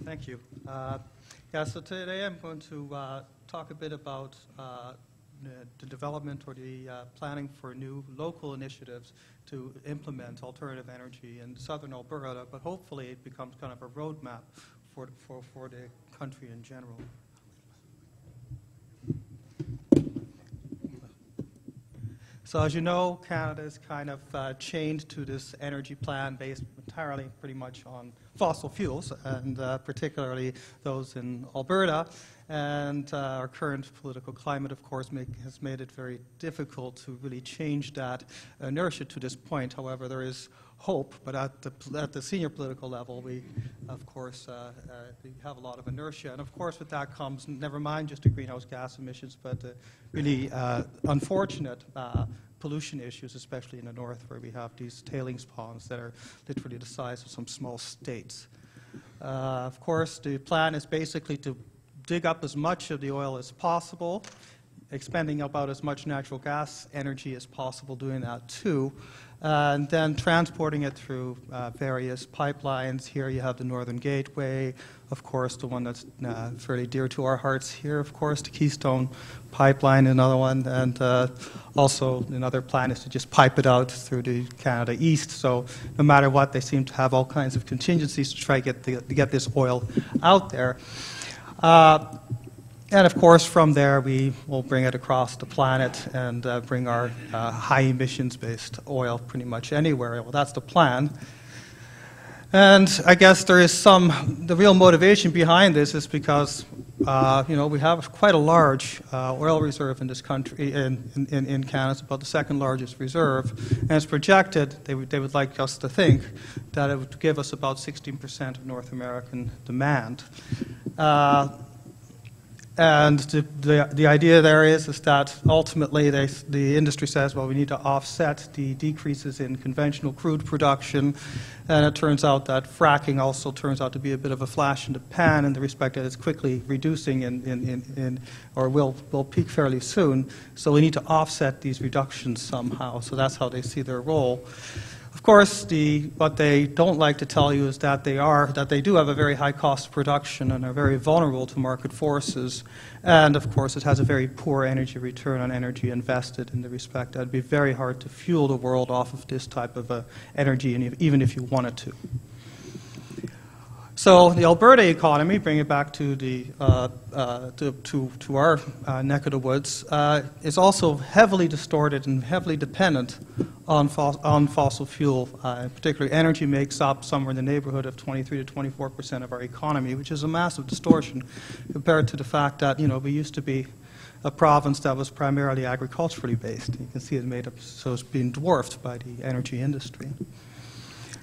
Thank you. So today I'm going to talk a bit about the development or the planning for new local initiatives to implement alternative energy in southern Alberta, but hopefully it becomes kind of a roadmap for the country in general. So as you know, Canada is kind of chained to this energy plan based entirely pretty much on fossil fuels, and particularly those in Alberta. And our current political climate, of course, has made it very difficult to really change that inertia to this point. However, there is hope, but at the senior political level, we, of course, we have a lot of inertia. And of course, with that comes, never mind just the greenhouse gas emissions, but really unfortunate pollution issues, especially in the north, where we have these tailings ponds that are literally the size of some small states. Of course, the plan is basically to dig up as much of the oil as possible, expending about as much natural gas energy as possible doing that too, and then transporting it through various pipelines. Here you have the Northern Gateway, of course, the one that's fairly dear to our hearts here, of course, the Keystone Pipeline, another one, and also another plan is to just pipe it out through the Canada East. So no matter what, they seem to have all kinds of contingencies to try to get this oil out there. And of course, from there, we will bring it across the planet and bring our high emissions-based oil pretty much anywhere. Well, that's the plan. And I guess there is the real motivation behind this is because, we have quite a large oil reserve in this country, in Canada. It's about the second largest reserve. And it's projected, they would like us to think, that it would give us about 16% of North American demand. And the idea there is that ultimately the industry says, well, we need to offset the decreases in conventional crude production, and it turns out that fracking also turns out to be a bit of a flash in the pan in the respect that it's quickly reducing or will peak fairly soon. So we need to offset these reductions somehow. So that's how they see their role. Of course, what they don't like to tell you is that they do have a very high cost of production and are very vulnerable to market forces. And of course, it has a very poor energy return on energy invested in the respect that it'd be very hard to fuel the world off of this type of energy, even if you wanted to. So the Alberta economy, bring it back to to our neck of the woods, is also heavily distorted and heavily dependent on fossil fuel. Particularly, energy makes up somewhere in the neighborhood of 23 to 24% of our economy, which is a massive distortion compared to the fact that we used to be a province that was primarily agriculturally based. You can see it's being dwarfed by the energy industry.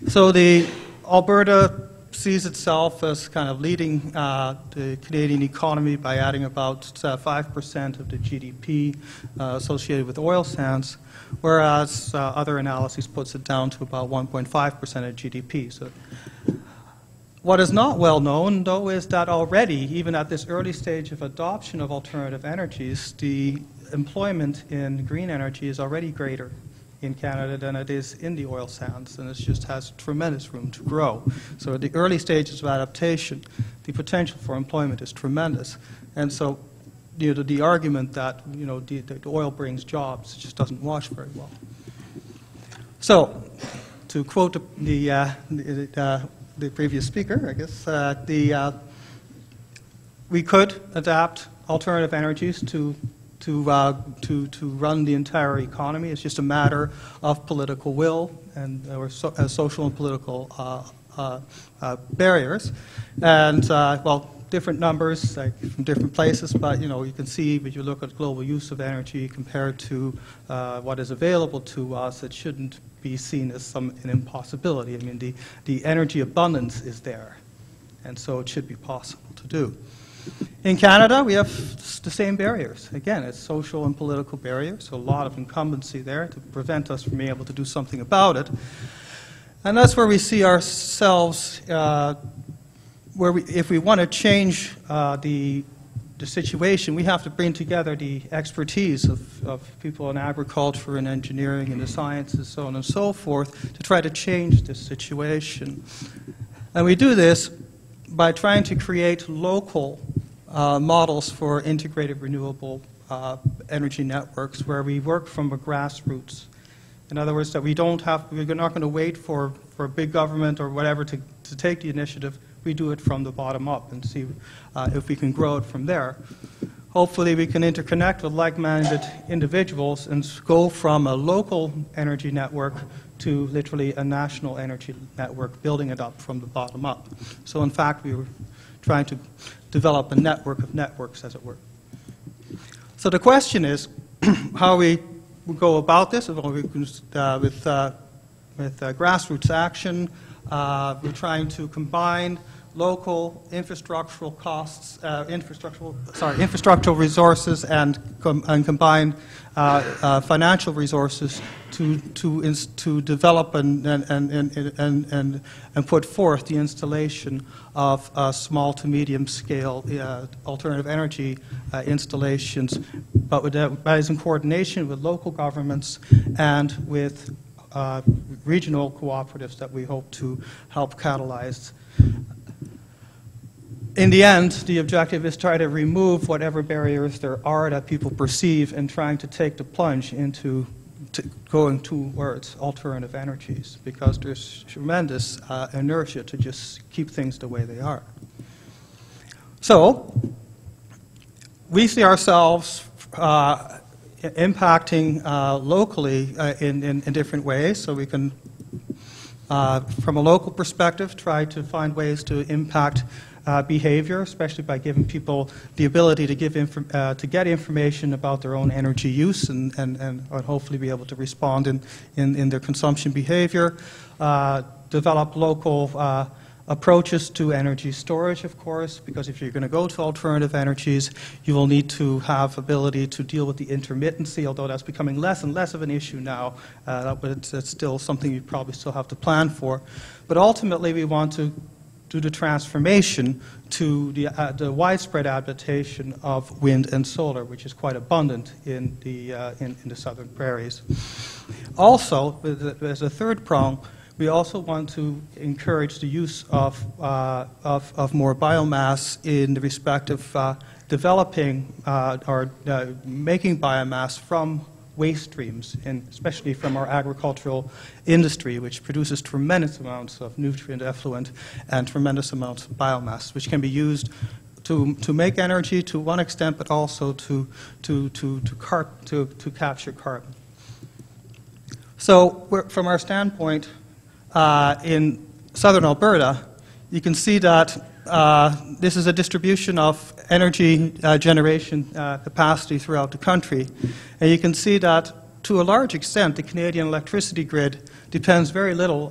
So the Alberta sees itself as kind of leading the Canadian economy by adding about 5% of the GDP associated with oil sands, whereas other analyses puts it down to about 1.5% of GDP. So what is not well known, though, is that already, even at this early stage of adoption of alternative energies, the employment in green energy is already greater in Canada than it is in the oil sands, and it just has tremendous room to grow. So at the early stages of adaptation, the potential for employment is tremendous. And so the argument that the oil brings jobs just doesn't wash very well. So to quote the previous speaker, I guess, we could adapt alternative energies to run the entire economy. It's just a matter of political will and social and political barriers. And different numbers from different places, but you can see when you look at global use of energy compared to what is available to us, it shouldn't be seen as an impossibility. I mean, the energy abundance is there, and so it should be possible to do. In Canada, we have the same barriers. Again, it's social and political barriers, so a lot of incumbency there to prevent us from being able to do something about it. And that's where we see ourselves, if we want to change the situation, we have to bring together the expertise of people in agriculture and engineering and the sciences, so on and so forth, to try to change this situation. And we do this by trying to create local models for integrated renewable energy networks where we work from a grassroots. In other words, that we're not going to wait for big government or whatever to take the initiative. We do it from the bottom up and see if we can grow it from there. Hopefully we can interconnect with like-minded individuals and go from a local energy network to literally a national energy network, building it up from the bottom up. So in fact, we were trying to develop a network of networks, as it were. So the question is how we go about this. With grassroots action, we're trying to combine local infrastructural costs, infrastructural resources, and combine financial resources to develop and put forth the installation of small to medium scale alternative energy installations, but that is in coordination with local governments and with regional cooperatives that we hope to help catalyze. In the end, the objective is to try to remove whatever barriers there are that people perceive and trying to take the plunge into going towards alternative energies, because there's tremendous inertia to just keep things the way they are. So we see ourselves impacting locally in different ways. So we can, from a local perspective, try to find ways to impact behavior, especially by giving people the ability to get information about their own energy use and hopefully be able to respond in their consumption behavior. Develop local approaches to energy storage, of course, because if you're going to go to alternative energies, you will need to have ability to deal with the intermittency, although that's becoming less and less of an issue now, but it's still something you probably still have to plan for. But ultimately, we want to do the transformation to the widespread adaptation of wind and solar, which is quite abundant in the southern prairies. Also, as a third prong, we also want to encourage the use of more biomass in the respect of developing or making biomass from waste streams, and especially from our agricultural industry, which produces tremendous amounts of nutrient effluent and tremendous amounts of biomass, which can be used to make energy to one extent, but also to capture carbon. So from our standpoint, in southern Alberta, you can see that this is a distribution of energy generation capacity throughout the country. And you can see that, to a large extent, the Canadian electricity grid depends very little,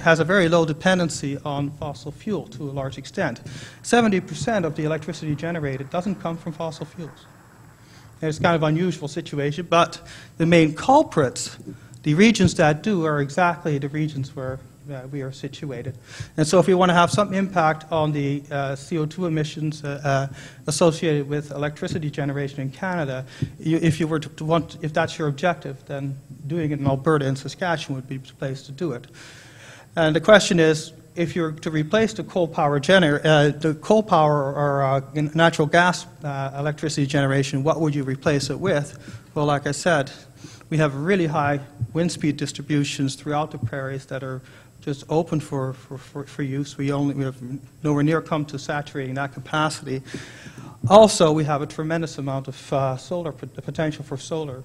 has a very low dependency on fossil fuel to a large extent. 70% of the electricity generated doesn't come from fossil fuels. And it's kind of an unusual situation, but the main culprits, the regions that do, are exactly the regions where we are situated. And so if we want to have some impact on the CO2 emissions associated with electricity generation in Canada, if you were to want, if that's your objective, then doing it in Alberta and Saskatchewan would be the place to do it. And the question is, if you're to replace the coal power or natural gas electricity generation, what would you replace it with? Well, like I said, we have really high wind speed distributions throughout the prairies that are just open for use. We have nowhere near come to saturating that capacity. Also, we have a tremendous amount of solar potential for solar,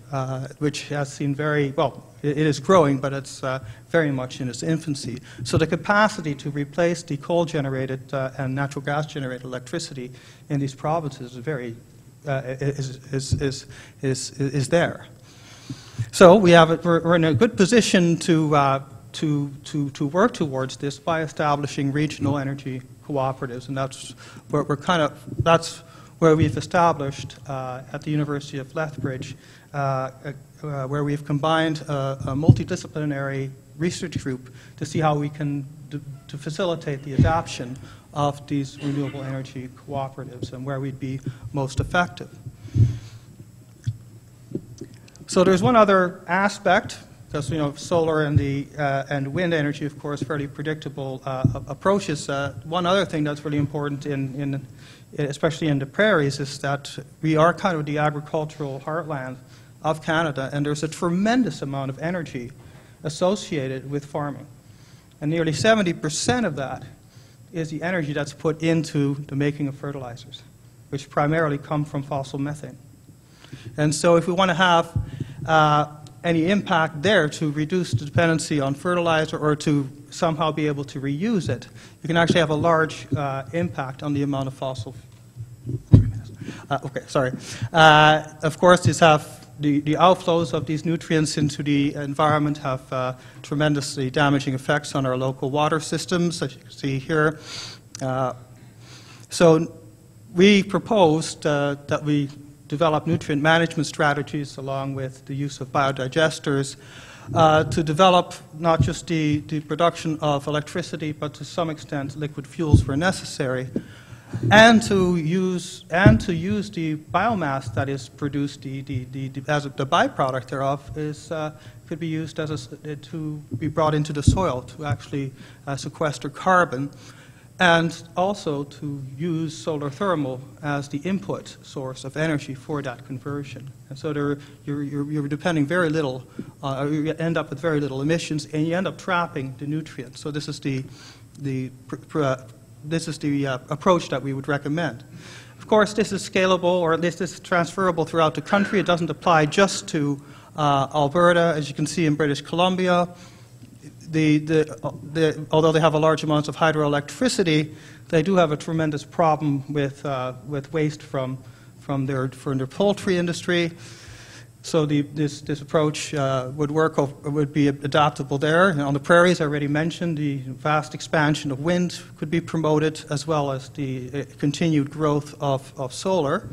which has seen it is growing, but it's very much in its infancy. So the capacity to replace the coal-generated and natural gas-generated electricity in these provinces is there. So we're in a good position to work towards this by establishing regional energy cooperatives, and that's where we've established at the University of Lethbridge, where we've combined a multidisciplinary research group to see how we can to facilitate the adoption of these renewable energy cooperatives and where we'd be most effective. So there's one other aspect because solar and wind energy, of course, fairly predictable approaches. One other thing that's really important especially in the prairies, is that we are kind of the agricultural heartland of Canada, and there's a tremendous amount of energy associated with farming. And nearly 70% of that is the energy that's put into the making of fertilizers, which primarily come from fossil methane. And so if we want to have any impact there to reduce the dependency on fertilizer or to somehow be able to reuse it, you can actually have a large impact on the amount of fossil. Of course, these have the outflows of these nutrients into the environment have tremendously damaging effects on our local water systems, as you can see here. So we proposed that we develop nutrient management strategies along with the use of biodigesters to develop not just the production of electricity, but to some extent liquid fuels where necessary, and to use the biomass that is produced as the byproduct thereof could be used to be brought into the soil to actually sequester carbon, and also to use solar thermal as the input source of energy for that conversion. And so you're depending very little, you end up with very little emissions, and you end up trapping the nutrients. So this is the approach that we would recommend. Of course, this is scalable, or at least this is transferable throughout the country. It doesn't apply just to Alberta. As you can see in British Columbia, although they have a large amount of hydroelectricity, they do have a tremendous problem with waste from their poultry industry. So this approach would be adaptable there. And on the prairies, I already mentioned, the vast expansion of wind could be promoted, as well as the continued growth of solar.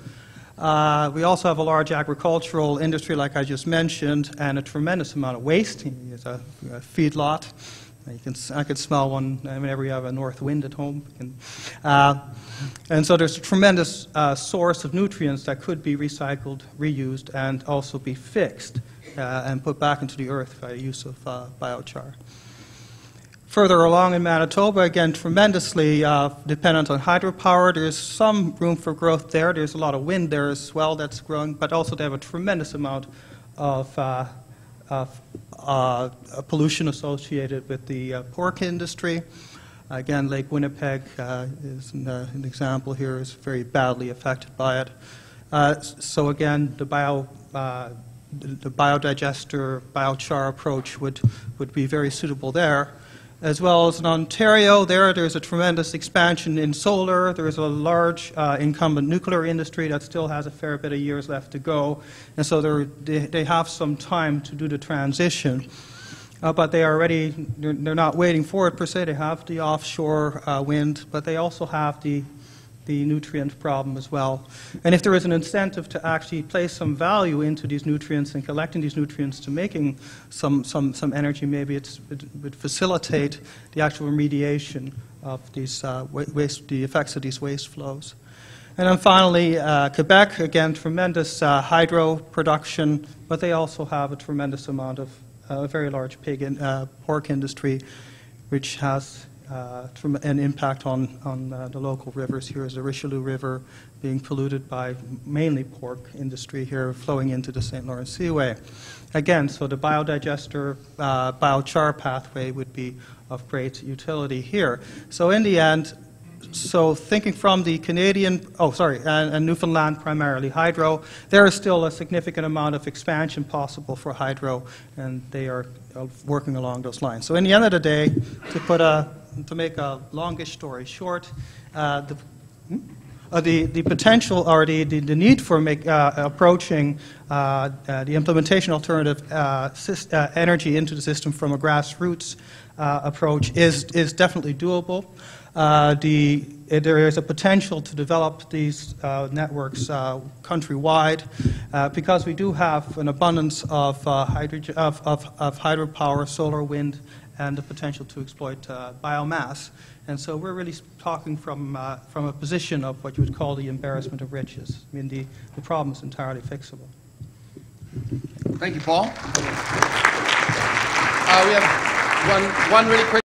We also have a large agricultural industry, like I just mentioned, and a tremendous amount of waste. It's a feedlot. I could smell one whenever you have a north wind at home. And so there's a tremendous source of nutrients that could be recycled, reused, and also be fixed and put back into the earth by the use of biochar. Further along in Manitoba, again, tremendously dependent on hydropower. There's some room for growth there. There's a lot of wind there as well that's growing, but also they have a tremendous amount of pollution associated with the pork industry. Again, Lake Winnipeg is an example here, is very badly affected by it. So again, the biodigester, biochar approach would be very suitable there. As well as in Ontario, there's a tremendous expansion in solar. There's a large incumbent nuclear industry that still has a fair bit of years left to go. And so they have some time to do the transition. But they're not waiting for it per se. They have the offshore wind, but they also have the nutrient problem as well. And if there is an incentive to actually place some value into these nutrients and collecting these nutrients to making some energy, maybe it would facilitate the actual remediation of these the effects of these waste flows. And then finally, Quebec, again, tremendous hydro production, but they also have a tremendous amount of a very large pork industry, which has an impact on the local rivers. Here is the Richelieu River being polluted by mainly pork industry here, flowing into the St. Lawrence Seaway. Again, so the biodigester, biochar pathway would be of great utility here. So in the end, so thinking from the Canadian, and Newfoundland primarily hydro, there is still a significant amount of expansion possible for hydro, and they are working along those lines. So in the end of the day, to make a longish story short, the potential or the need for approaching the implementation alternative energy into the system from a grassroots approach is definitely doable. There is a potential to develop these networks countrywide because we do have an abundance of hydropower, solar, wind, and the potential to exploit biomass. And so we're really talking from a position of what you would call the embarrassment of riches. I mean, the problem is entirely fixable. Thank you, Paul. We have one really quick